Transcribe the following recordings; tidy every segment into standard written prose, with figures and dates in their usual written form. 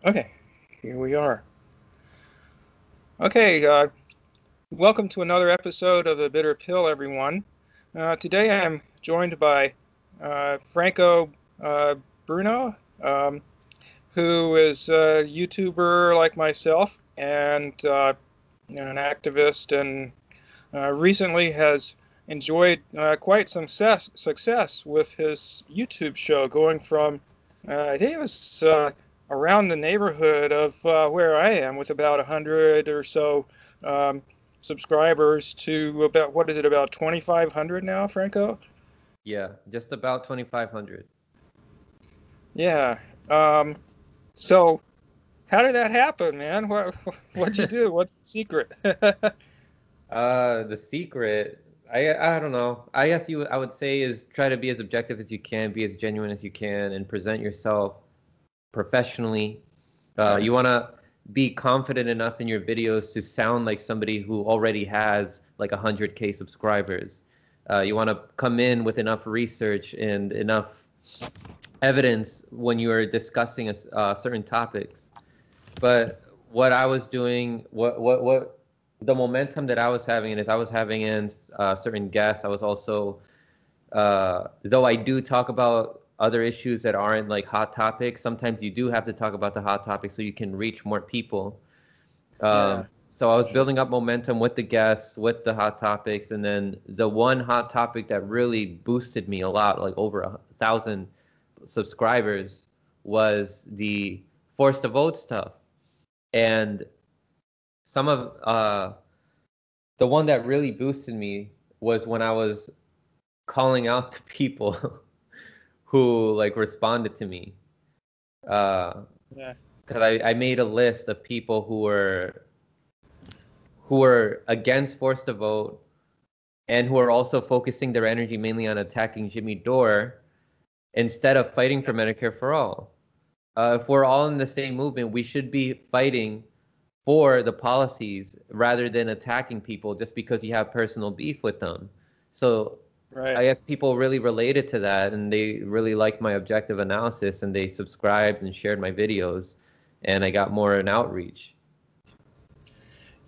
Okay, here we are. Okay, welcome to another episode of the Bitter Pill, everyone. Today I'm joined by Franco Bruno, who is a YouTuber like myself and an activist, and recently has enjoyed quite some success with his YouTube show, going from I think it was around the neighborhood of where I am, with about 100 or so um, subscribers, to about, what is it, about 2,500 now, Franco? Yeah, just about 2,500. Yeah. Um, so how did that happen, man? What'd you do? What's the secret? The secret, I don't know. I guess I would say is try to be as objective as you can, be as genuine as you can, and present yourself professionally. You want to be confident enough in your videos to sound like somebody who already has like 100K subscribers. You want to come in with enough research and enough evidence when you are discussing certain topics. But what I was doing, what the momentum that I was having is I was having in certain guests. I was also, though I do talk about other issues that aren't like hot topics, sometimes you do have to talk about the hot topics so you can reach more people. Yeah. So I was building up momentum with the guests, with the hot topics, and then the one hot topic that really boosted me a lot, like over 1,000 subscribers, was the forced to vote stuff. And some of the one that really boosted me was when I was calling out to people who like responded to me. Uh, Yeah. because I made a list of people who were against forced to vote and who are also focusing their energy mainly on attacking Jimmy Dore instead of fighting for Medicare for All. If we're all in the same movement, we should be fighting for the policies rather than attacking people just because you have personal beef with them. So Right. I guess people really related to that and they really liked my objective analysis and they subscribed and shared my videos and I got more an outreach.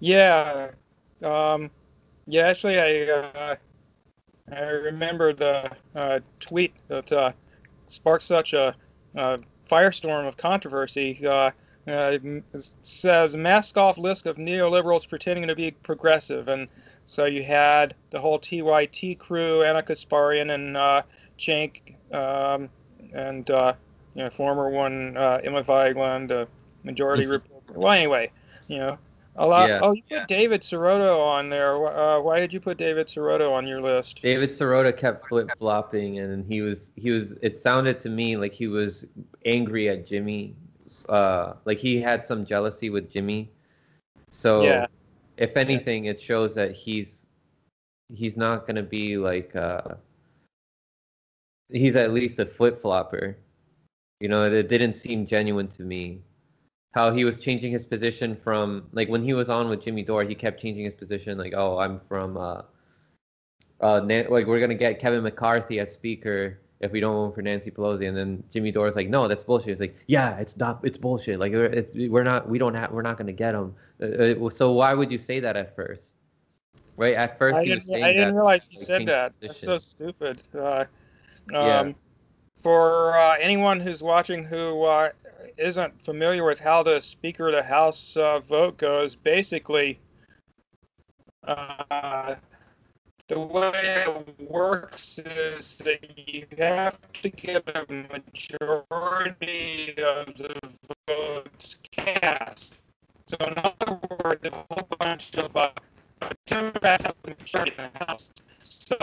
Yeah. Um, yeah. Actually, I remember the tweet that sparked such a firestorm of controversy. It says mask off list of neoliberals pretending to be progressive, and so you had the whole TYT crew, Anna Kasparian and Cenk, and former one, Emma Vigeland, majority Republican. Well, anyway, you know. A lot. Yeah. Oh, you put David Sirotto on there. Why did you put David Sirotto on your list? David Sirota kept flip-flopping and it sounded to me like he was angry at Jimmy. Like he had some jealousy with Jimmy. Yeah. So if Yeah. anything, it shows that he's not gonna be like he's at least a flip-flopper. You know, it didn't seem genuine to me. How he was changing his position from like when he was on with Jimmy Dore, he kept changing his position like, oh, I'm from like we're gonna get Kevin McCarthy as speaker if we don't vote for Nancy Pelosi, and then Jimmy Dore's like, no, that's bullshit. It's like, yeah, it's not, it's bullshit. Like we're not, we're not gonna get him. So why would you say that at first, right? At first he was I saying didn't that realize he like said change that. his That's so position. stupid. Yeah, Um, for anyone who's watching who isn't familiar with how the Speaker of the House vote goes, basically, uh, the way it works is that you have to get a majority of the votes cast. So, in other words, a whole bunch of Democrats have the majority in the House. So,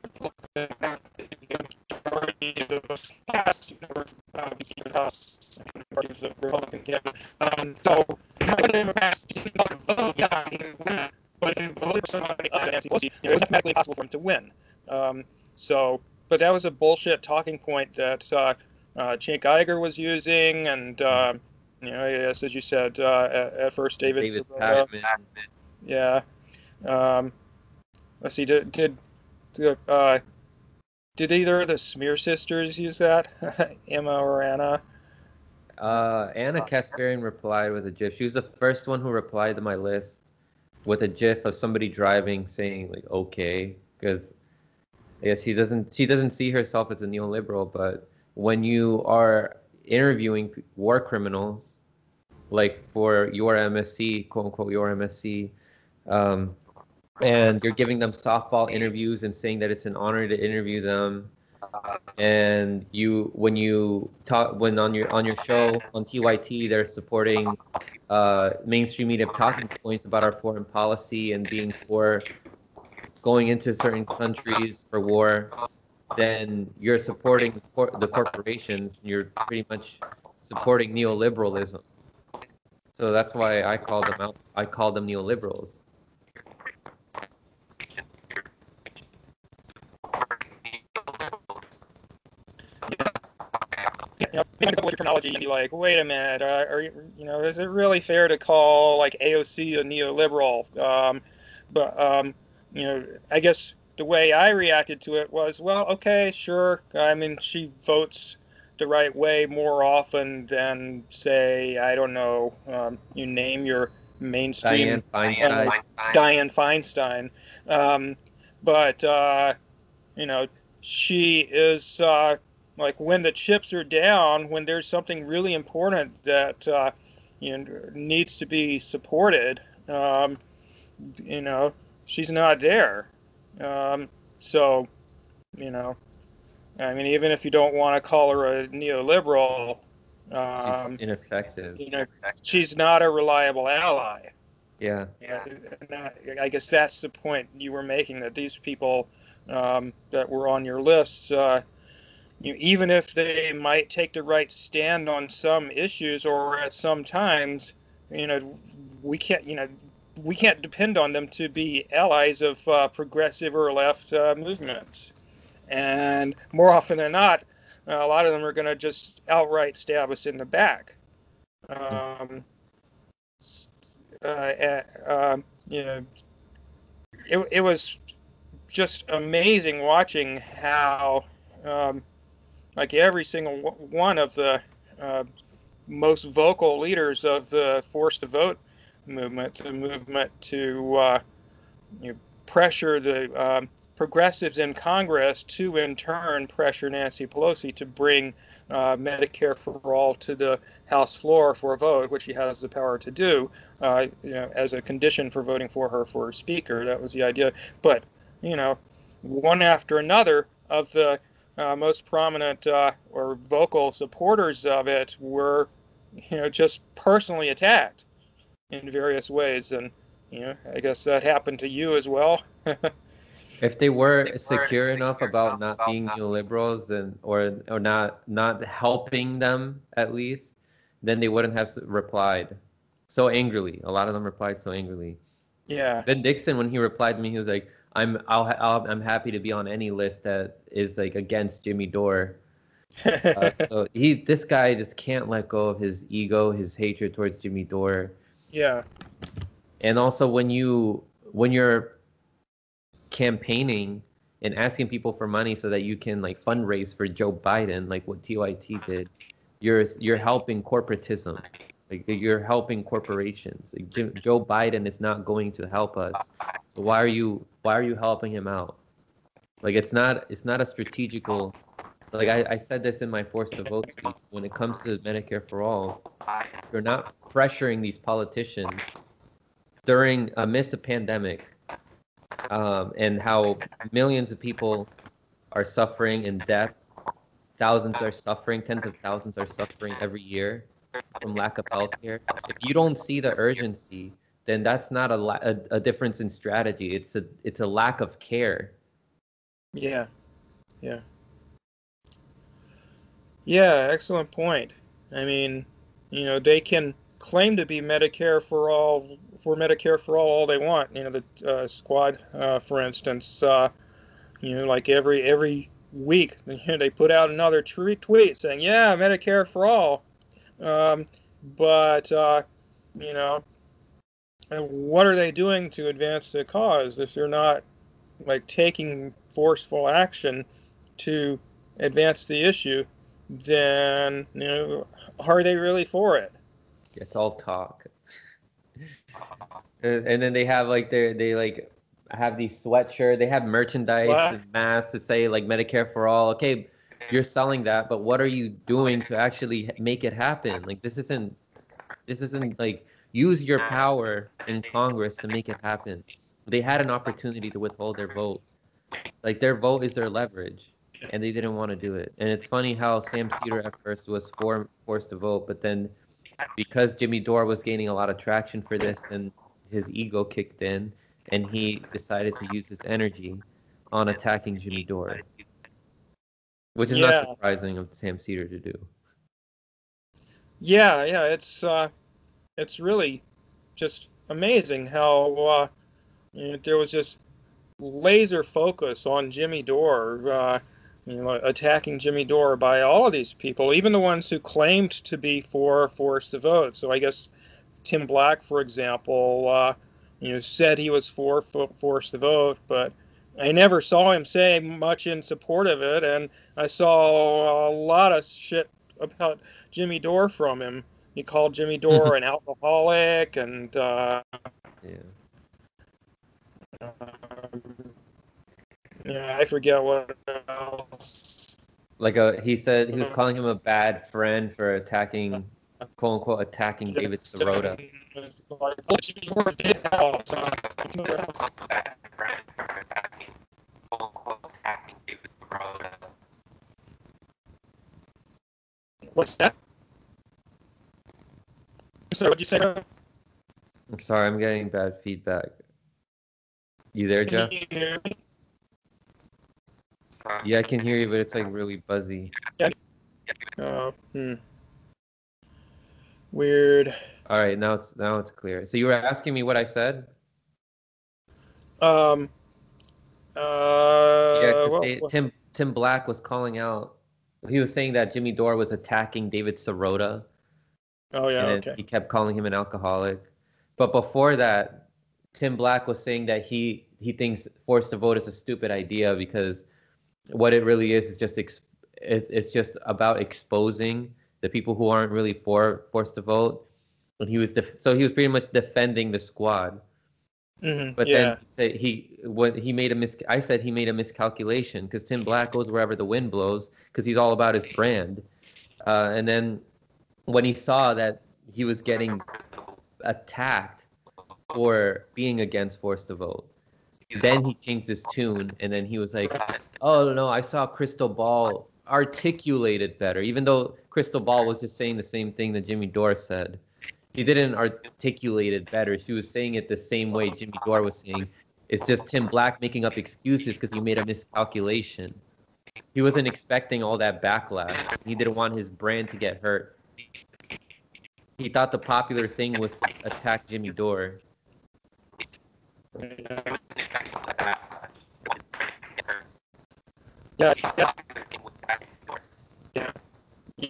Republicans have to get a majority of the votes cast in order to be Speaker of the House, and the Republican candidate. So, if Democrats didn't vote, yeah, he would win. But if you voted for somebody other than Nancy Pelosi, it was mathematically impossible for him to win. So, but that was a bullshit talking point that Cenk Geiger was using, and yes, as you said, at first David David Sirota. Pakman. Yeah. Um, let's see. Uh, did either of the Smear sisters use that? Emma or Anna? Anna Kasparian replied with a GIF. She was the first one who replied to my list with a GIF of somebody driving saying like okay, because I guess she doesn't see herself as a neoliberal, but when you are interviewing war criminals, like for your MSc, quote unquote your MSc, and you're giving them softball interviews and saying that it's an honor to interview them, and when on your show on TYT they're supporting mainstream media talking points about our foreign policy and being for going into certain countries for war, then you're supporting the corporations. You're pretty much supporting neoliberalism. So that's why I call them out. I call them neoliberals. Think about your terminology and be like, wait a minute, is it really fair to call like AOC a neoliberal? I guess the way I reacted to it was, well, okay, sure. I mean, she votes the right way more often than, say, I don't know, you name your mainstream Dianne Feinstein. But she is like when the chips are down, when there's something really important that needs to be supported. She's not there. So, I mean, even if you don't want to call her a neoliberal, she's ineffective. She's not a reliable ally. Yeah. I guess that's the point you were making, that these people that were on your list, even if they might take the right stand on some issues or at some times, we can't depend on them to be allies of progressive or left movements. And more often than not, a lot of them are going to just outright stab us in the back. It was just amazing watching how, like every single one of the most vocal leaders of the Force the Vote movement, the movement to pressure the progressives in Congress to, in turn, pressure Nancy Pelosi to bring Medicare for All to the House floor for a vote, which she has the power to do, as a condition for voting for her for Speaker. That was the idea. But, one after another of the most prominent or vocal supporters of it were, just personally attacked in various ways. And, I guess that happened to you as well. If they were secure enough about not being neoliberals or not helping them at least, then they wouldn't have replied so angrily. A lot of them replied so angrily. Yeah. Ben Dixon, when he replied to me, he was like, I'm happy to be on any list that is like against Jimmy Dore. So this guy just can't let go of his ego, his hatred towards Jimmy Dore. Yeah. And also when you're campaigning and asking people for money so that you can like fundraise for Joe Biden, like what TYT did, you're helping corporatism. Like you're helping corporations. Like Joe Biden is not going to help us. So why are you helping him out? Like it's not a strategical. Like I said this in my Force the Vote speech. When it comes to Medicare for All, you're not pressuring these politicians amidst a pandemic, and how millions of people are suffering in death. Thousands are suffering. Tens of thousands are suffering every year from lack of health care. If you don't see the urgency, then that's not a difference in strategy. It's a lack of care. Yeah. Excellent point. I mean, they can claim to be Medicare for all they want. The squad, for instance, like every week, they put out another tweet saying, yeah, Medicare for all. But what are they doing to advance the cause if they're not like taking forceful action to advance the issue? then are they really for it? It's all talk. And then they have like they like have these sweatshirts, they have merchandise and masks that say like Medicare for All. Okay, you're selling that, but what are you doing to actually make it happen? Like this isn't like, use your power in Congress to make it happen. They had an opportunity to withhold their vote. Like their vote is their leverage, and they didn't want to do it. And it's funny how Sam Cedar at first was forced to vote, but then because Jimmy Dore was gaining a lot of traction for this, then his ego kicked in, and he decided to use his energy on attacking Jimmy Dore, which is not surprising of Sam Cedar to do. Yeah, it's really just amazing how there was just laser focus on Jimmy Dore, attacking Jimmy Dore by all of these people, even the ones who claimed to be for forced to vote. So I guess Tim Black, for example, said he was for forced to vote, but I never saw him say much in support of it, and I saw a lot of shit about Jimmy Dore from him. He called Jimmy Dore an alcoholic, and I forget what else. Like he said he was calling him a bad friend for attacking, quote unquote, attacking David Sirota. What's that? Sorry, what'd you say? I'm sorry, I'm getting bad feedback. You there, Jeff? Can you hear me? Yeah, I can hear you, but it's like really buzzy. Weird. All right, now it's clear. So you were asking me what I said? Yeah, because Tim Black was calling out. He was saying that Jimmy Dore was attacking David Sirota. Oh yeah, and okay. He kept calling him an alcoholic. But before that, Tim Black was saying that he thinks forced to vote is a stupid idea because what it really is just it's just about exposing the people who aren't really for forced to vote. And he was pretty much defending the squad. But then I said he made a miscalculation because Tim Black goes wherever the wind blows because he's all about his brand. And then when he saw that he was getting attacked for being against forced to vote, then he changed his tune, and then he was like, oh no, I saw Crystal Ball articulated better, even though Crystal Ball was just saying the same thing that Jimmy Dore said. She didn't articulate it better. She was saying it the same way Jimmy Dore was saying. It's just Tim Black making up excuses because he made a miscalculation. He wasn't expecting all that backlash. He didn't want his brand to get hurt. He thought the popular thing was to attack Jimmy Dore. Yeah, I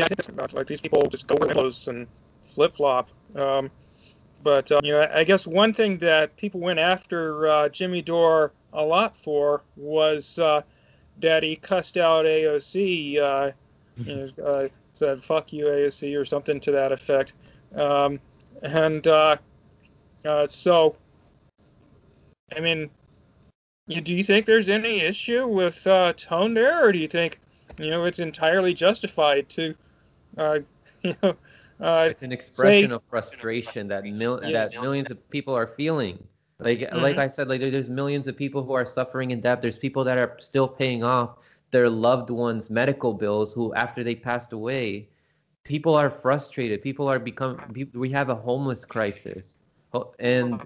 think that's about like these people just go with those and flip-flop. But I guess one thing that people went after Jimmy Dore a lot for was that he cussed out AOC. Said "fuck you, AOC" or something to that effect. So, I mean, do you think there's any issue with tone there, or do you think it's entirely justified to it's an expression of frustration that millions of people are feeling. Like I said, like there's millions of people who are suffering in debt. There's people that are still paying off their loved ones' medical bills who, after they passed away, people are frustrated. We have a homeless crisis, and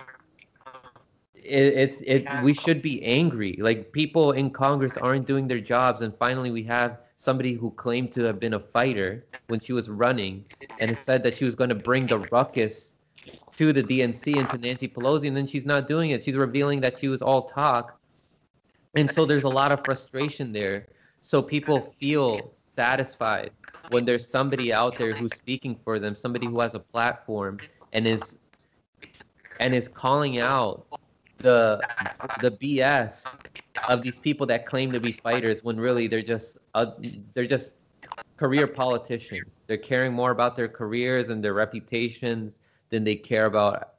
we should be angry. Like people in Congress aren't doing their jobs, and finally we have somebody who claimed to have been a fighter when she was running, and it said that she was going to bring the ruckus to the DNC and to Nancy Pelosi, and then she's not doing it. She's revealing that she was all talk, and so there's a lot of frustration there. So people feel satisfied when there's somebody out there who's speaking for them, somebody who has a platform and is calling out the BS of these people that claim to be fighters when really they're just career politicians. They're caring more about their careers and their reputations than they care about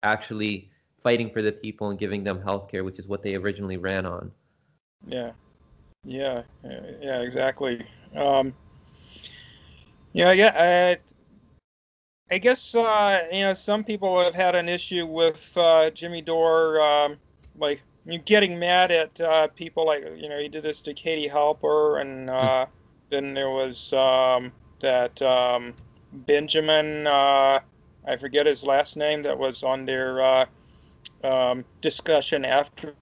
actually fighting for the people and giving them health care, which is what they originally ran on. Yeah, exactly. I guess some people have had an issue with Jimmy Dore, like getting mad at people like he did this to Katie Halper, and then there was that Benjamin, I forget his last name, that was on their discussion after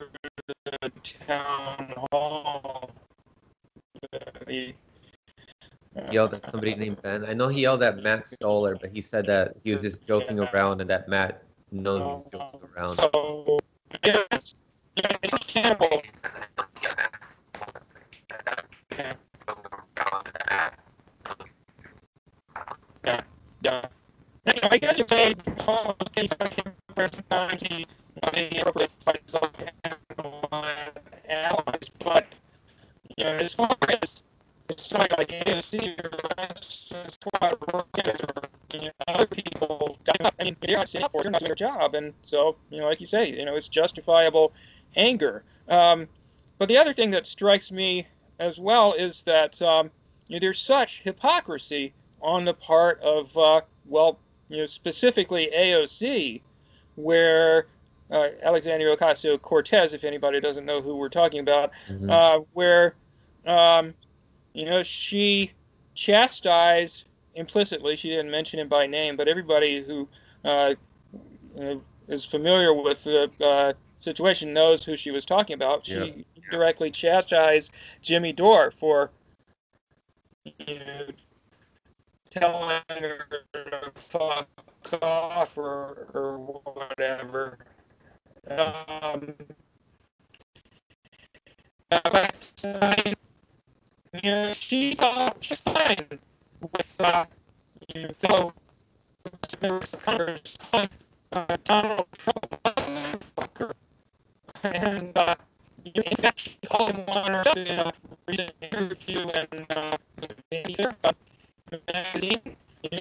the town hall. He Yelled at somebody named Ben. I know he yelled at Matt Stoller, but he said that he was just joking around and that Matt knows he's joking around. So, yes, Campbell. Yeah. I guess you say, sometimes he appropriate fights off allies, but as far as it's not like AOC or other people, they're not saying for, they're not doing their job, and so like you say, it's justifiable anger. But the other thing that strikes me as well is that there's such hypocrisy on the part of specifically AOC, where Alexandria Ocasio-Cortez, if anybody doesn't know who we're talking about, where she chastised implicitly. She didn't mention him by name, but everybody who is familiar with the situation knows who she was talking about. She directly chastised Jimmy Dore for telling her to fuck off or whatever. But she thought she's fine with fellow members of Congress calling Donald Trump a fucker. And in fact, she called him one herself in a recent interview in the magazine.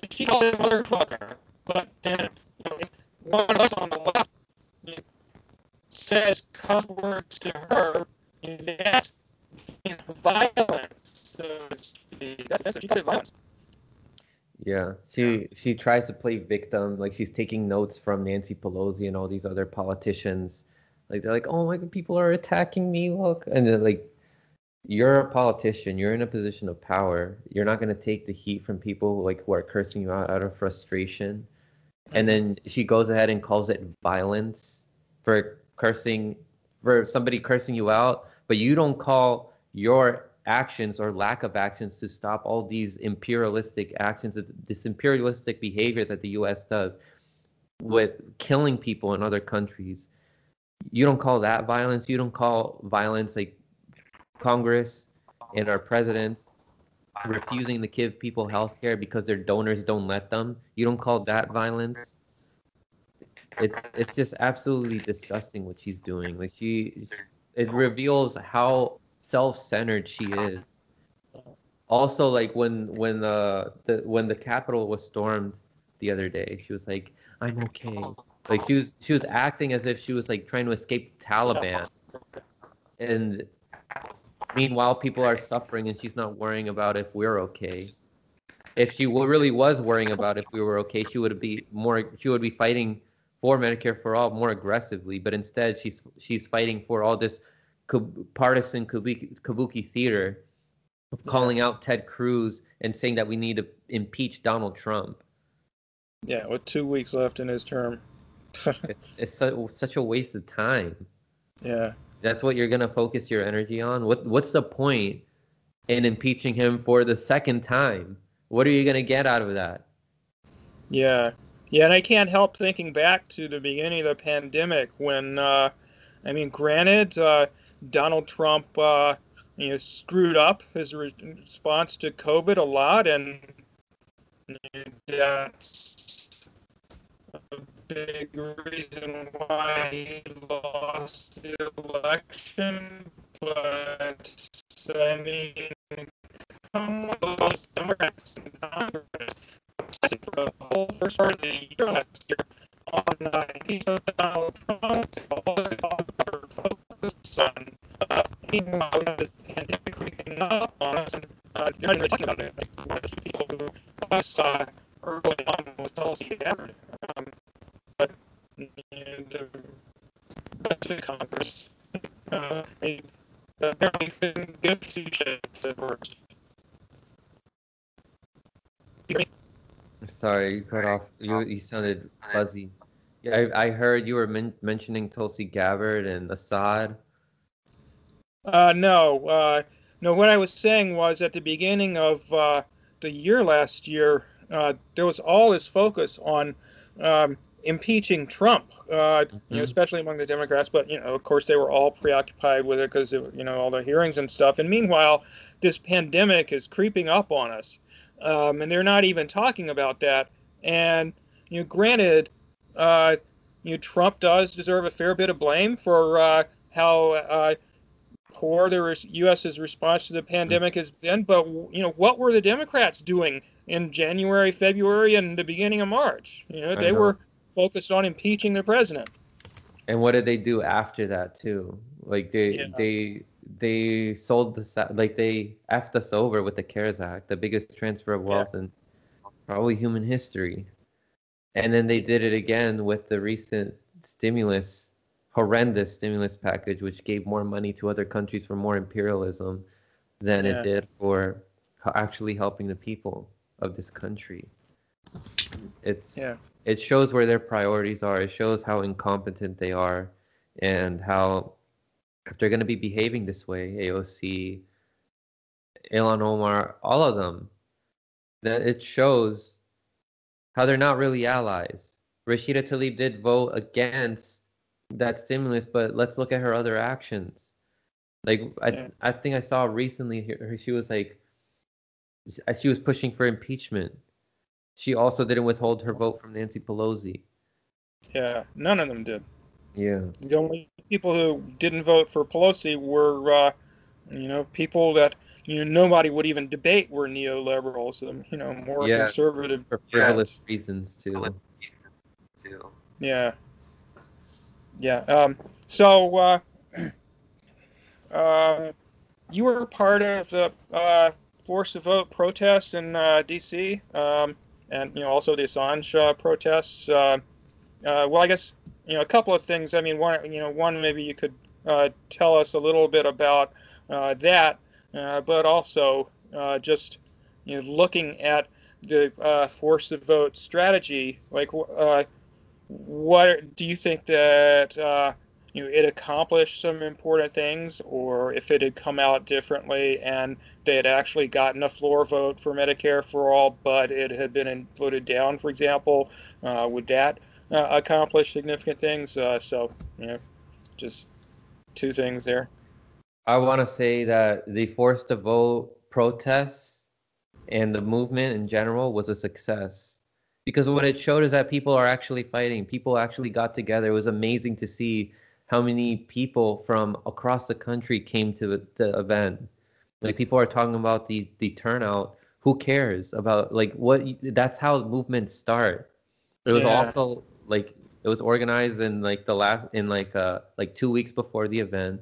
She called him a motherfucker. But then one of us on the left says cuss words to her, that's violence. So that's what she called it, violence. Yeah, she tries to play victim, like she's taking notes from Nancy Pelosi and all these other politicians. Like they're like, oh my God, people are attacking me. Look, and they're like, you're a politician. You're in a position of power. You're not going to take the heat from people who are cursing you out of frustration. And then she goes ahead and calls it violence for somebody cursing you out, but you don't call your actions or lack of actions to stop all these imperialistic actions, this imperialistic behavior that the U.S. does with killing people in other countries. You don't call that violence. You don't call violence like Congress and our presidents refusing to give people health care because their donors don't let them. You don't call that violence. It's just absolutely disgusting what she's doing. Like it reveals how self-centered she is. Also, like when the Capitol was stormed the other day, she was like, "I'm okay." Like she was acting as if she was like trying to escape the Taliban, and meanwhile people are suffering, and she's not worrying about if we're okay. If she really was worrying about if we were okay, she would be fighting for Medicare for All more aggressively. But instead, she's fighting for all this partisan kabuki theater of calling out Ted Cruz and saying that we need to impeach Donald Trump. Yeah, with 2 weeks left in his term. It's such a waste of time. Yeah. That's what you're going to focus your energy on? What's the point in impeaching him for the second time? What are you going to get out of that? Yeah, and I can't help thinking back to the beginning of the pandemic when, granted, Donald Trump, screwed up his response to COVID a lot, and that's a big reason why he lost the election. But, come on, those Democrats in Congress for the whole first part of the year last year on impeachment of Donald Trump, all the focus on. Meanwhile, we have this pandemic creeping up on us, and you're not even talking about it. Like, one of the people who I saw early on was Tulsi Gabbard. But the rest of Congress, they apparently couldn't give two shits at first. Sorry, you cut off. You sounded fuzzy. Yeah, I heard you were mentioning Tulsi Gabbard and Assad. No. No, what I was saying was at the beginning of the year last year, there was all this focus on impeaching Trump, especially among the Democrats. But, of course, they were all preoccupied with it because, all the hearings and stuff. And meanwhile, this pandemic is creeping up on us. And they're not even talking about that. And, granted, Trump does deserve a fair bit of blame for how poor the U.S.'s response to the pandemic has been. But, what were the Democrats doing in January, February, and the beginning of March? They were focused on impeaching the president. And what did they do after that, too? Like, they sold they effed us over with the CARES Act, the biggest transfer of wealth in probably human history. And then they did it again with the recent horrendous stimulus package, which gave more money to other countries for more imperialism than it did for actually helping the people of this country. It shows where their priorities are. It shows how incompetent they are, and how if they're going to be behaving this way, AOC, Ilhan Omar, all of them, that it shows how they're not really allies. Rashida Tlaib did vote against that stimulus, but let's look at her other actions. Like, I think I saw recently she was like, she was pushing for impeachment. She also didn't withhold her vote from Nancy Pelosi. Yeah, none of them did. Yeah. The only people who didn't vote for Pelosi were, people that, nobody would even debate were neoliberals, more conservative. For frivolous reasons, too. Yeah. Yeah. So, you were part of the Force the Vote protest in D.C., and, also the Assange protests. Well, I guess, a couple of things. I mean, one maybe you could tell us a little bit about that, but also just, looking at the Force the Vote strategy, like, what do you think that it accomplished some important things, or if it had come out differently and they had actually gotten a floor vote for Medicare for All, but it had been voted down, for example, would that accomplish significant things? Just two things there. I want to say that the Force the Vote protests and the movement in general was a success. Because what it showed is that people are actually fighting. People actually got together. It was amazing to see how many people from across the country came to the event. Like, people are talking about the turnout. Who cares about, like, what? That's how movements start. It was also like, it was organized in like 2 weeks before the event.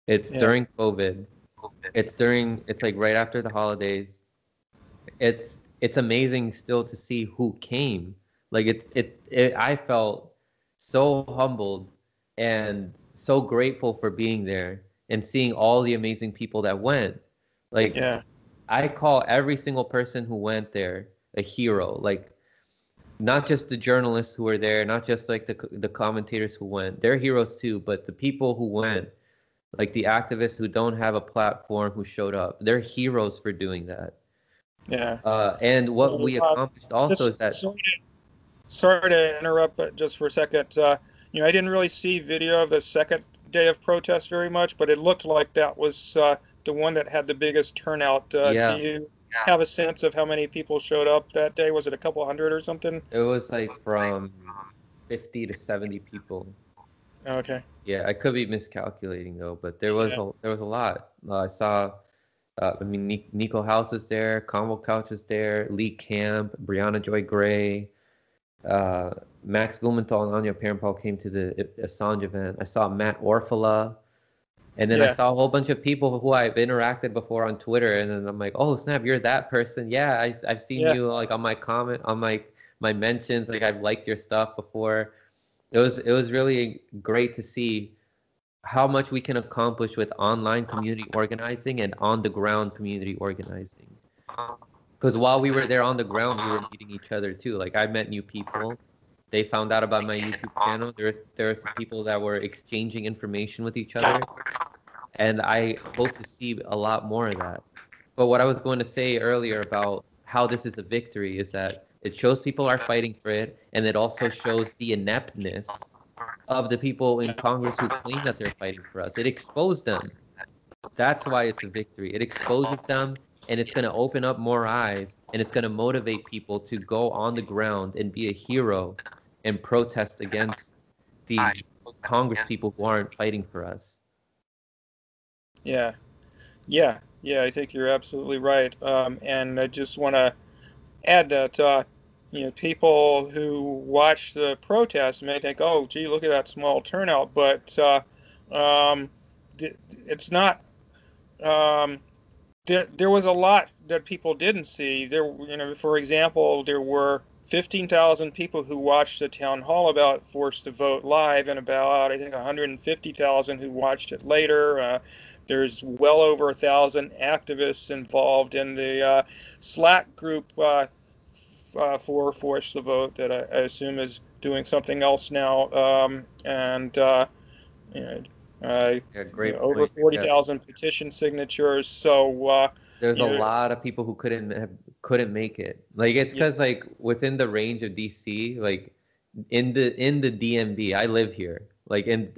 It's during COVID. It's like right after the holidays. It's amazing still to see who came. Like, I felt so humbled and so grateful for being there and seeing all the amazing people that went. Like, I call every single person who went there a hero. Like, not just the journalists who were there, not just like the commentators who went. They're heroes too, but the people who went, like the activists who don't have a platform who showed up, they're heroes for doing that. Yeah. And what we accomplished also is that... Sorry to interrupt, but just for a second. I didn't really see video of the second day of protest very much, but it looked like that was the one that had the biggest turnout. Do you have a sense of how many people showed up that day? Was it a couple hundred or something? It was like from 50 to 70 people. Okay. Yeah, I could be miscalculating though, but there was a lot. I saw I mean, Nico House is there, Combo Couch is there, Lee Camp, Brianna Joy Gray, Max Blumenthal and Anya Parampal came to the Assange event. I saw Matt Orfala, and then I saw a whole bunch of people who I've interacted before on Twitter, and then I'm like, oh snap, you're that person. Yeah, I've seen you like on my comment, on my mentions, like I've liked your stuff before. It was really great to see how much we can accomplish with online community organizing and on the ground community organizing. Because while we were there on the ground, we were meeting each other too. Like I met new people. They found out about my YouTube channel. There's people that were exchanging information with each other. And I hope to see a lot more of that. But what I was going to say earlier about how this is a victory is that it shows people are fighting for it, and it also shows the ineptness of the people in Congress who claim that they're fighting for us. It exposed them. That's why it's a victory. It exposes them, and it's going to open up more eyes, and it's going to motivate people to go on the ground and be a hero and protest against these Congress people who aren't fighting for us. Yeah. I think you're absolutely right. And I just want to add that people who watch the protest may think, "Oh, gee, look at that small turnout," but it's not. There was a lot that people didn't see. For example, there were 15,000 people who watched the town hall about Forced to Vote live, and about, I think, 150,000 who watched it later. There's well over 1,000 activists involved in the Slack group for Forced to Vote that I assume is doing something else now. Over 40,000 petition signatures. So there's a lot of people who couldn't make it. Like it's because like within the range of DC, like in the DMV, I live here. Like in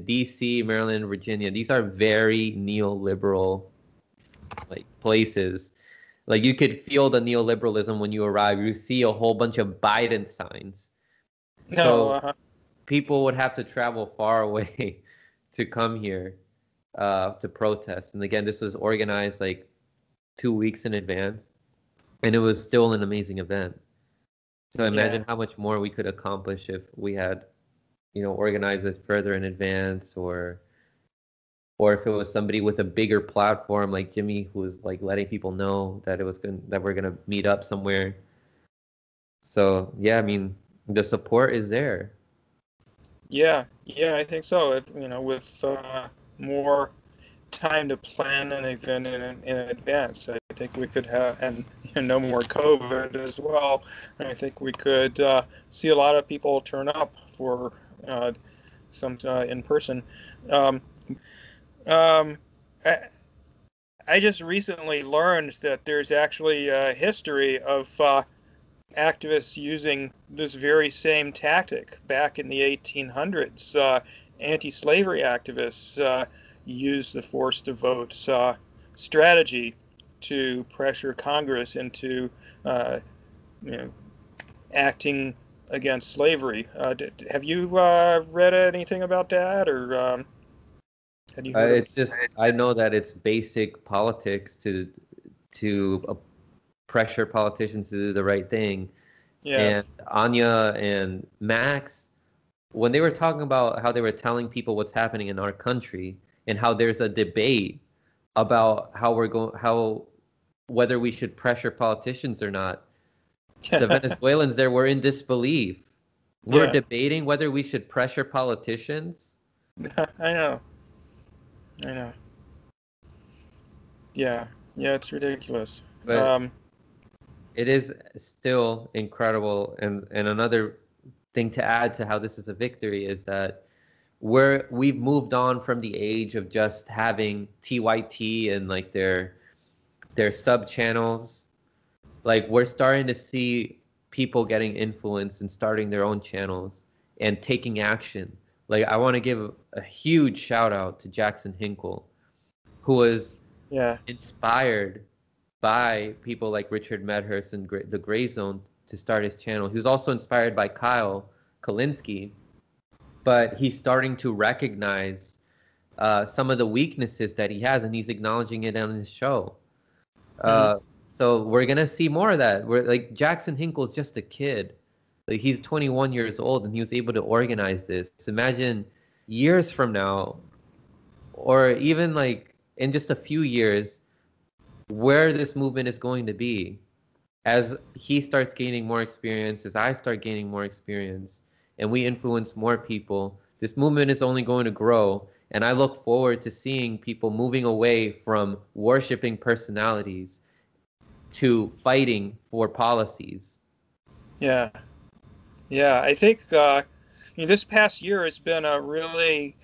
DC, Maryland, Virginia, these are very neoliberal like places. Like you could feel the neoliberalism when you arrive. You see a whole bunch of Biden signs. So people would have to travel far away to come here to protest. And again, this was organized like 2 weeks in advance, and it was still an amazing event. So imagine how much more we could accomplish if we had, organized it further in advance, or if it was somebody with a bigger platform like Jimmy, who was like letting people know that that we're gonna meet up somewhere. So yeah, I mean, the support is there. Yeah, I think so. With more time to plan an event in advance, I think we could have, and no more COVID as well. I think we could see a lot of people turn up for some in person. Um, um, I just recently learned that there's actually a history of activists using this very same tactic back in the 1800s. Anti-slavery activists used the Forced to Vote strategy to pressure Congress into acting against slavery. Have you read anything about that, or have you heard It's just I know that it's basic politics to pressure politicians to do the right thing. Yes. And Anya and Max, when they were talking about how they were telling people what's happening in our country and how there's a debate about whether we should pressure politicians or not, the Venezuelans there were in disbelief. We're debating whether we should pressure politicians. I know. Yeah, it's ridiculous. But it is still incredible, and another thing to add to how this is a victory is that we've moved on from the age of just having TYT and like their sub channels. Like we're starting to see people getting influenced and starting their own channels and taking action. Like I want to give a huge shout out to Jackson Hinkle, who was inspired by people like Richard Medhurst and the Gray Zone to start his channel. He was also inspired by Kyle Kalinske, but he's starting to recognize some of the weaknesses that he has, and he's acknowledging it on his show. So we're gonna see more of that. We're like Jackson Hinkle's just a kid. Like he's 21 years old and he was able to organize this. Imagine years from now, or even like in just a few years, where this movement is going to be as he starts gaining more experience, as I start gaining more experience, and we influence more people. This movement is only going to grow. And I look forward to seeing people moving away from worshiping personalities to fighting for policies. Yeah. Yeah, I think this past year has been a really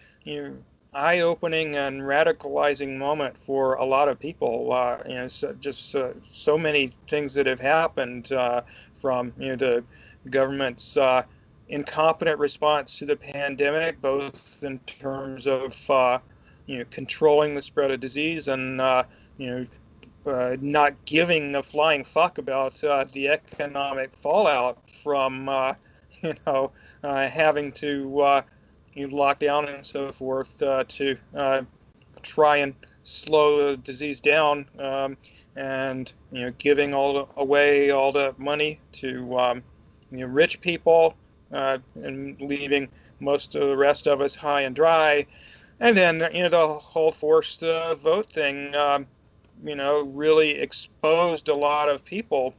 eye-opening and radicalizing moment for a lot of people. So many things that have happened from the government's incompetent response to the pandemic, both in terms of controlling the spread of disease and not giving a flying fuck about the economic fallout from having to lock down and so forth to try and slow the disease down, and giving away all the money to rich people, and leaving most of the rest of us high and dry. And then the whole forced vote thing really exposed a lot of people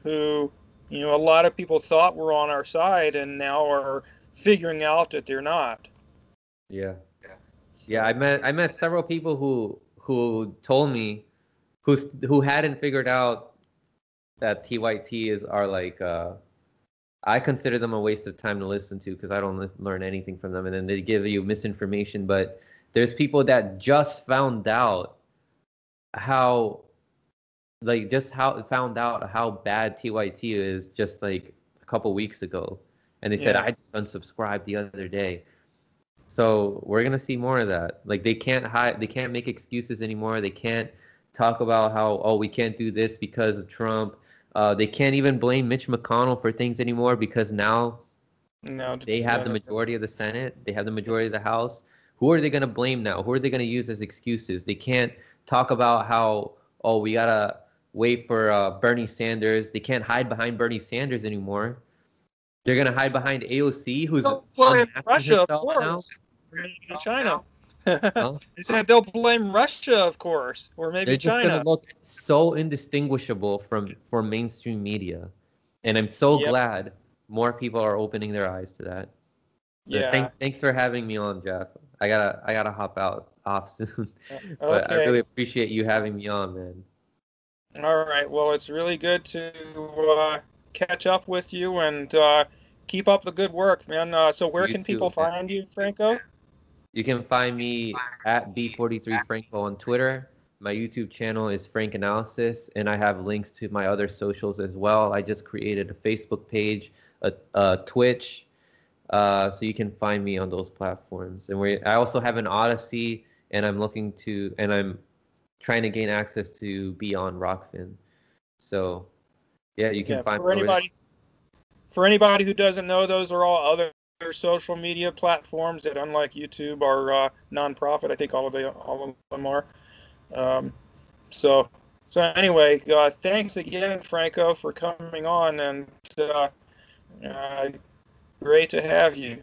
who a lot of people thought were on our side and now are figuring out that they're not. Yeah. Yeah, I met several people who told me who hadn't figured out that TYT are like I consider them a waste of time to listen to because I don't learn anything from them, and then they give you misinformation. But there's people that just found out how found out how bad TYT is just like a couple weeks ago, and they said I just unsubscribed the other day. So we're gonna see more of that. Like they can't make excuses anymore. They can't talk about how we can't do this because of Trump. They can't even blame Mitch McConnell for things anymore because now they have the majority of the Senate. They have the majority of the House. Who are they going to blame now? Who are they going to use as excuses? They can't talk about how, we got to wait for Bernie Sanders. They can't hide behind Bernie Sanders anymore. They're going to hide behind AOC, who's Russia, of course. Now. China. Huh? They said they'll blame Russia, of course, or maybe China. They're just going to look so indistinguishable from mainstream media. And I'm so glad more people are opening their eyes to that. Yeah. Thanks for having me on, Jeff. I gotta hop off soon. But I really appreciate you having me on, man. All right. Well, it's really good to catch up with you and keep up the good work, man. So where can people find you, Franco? You can find me at B43 Franco on Twitter. My YouTube channel is Franc Analysis, and I have links to my other socials as well. I just created a Facebook page, a Twitch, so you can find me on those platforms. And I also have an Odyssey, and I'm trying to gain access to be on Rockfin. So, yeah, you can find me. For anybody who doesn't know, those are all other social media platforms that, unlike YouTube, are nonprofit. I think all of them are. So anyway, thanks again, Franco, for coming on, and great to have you.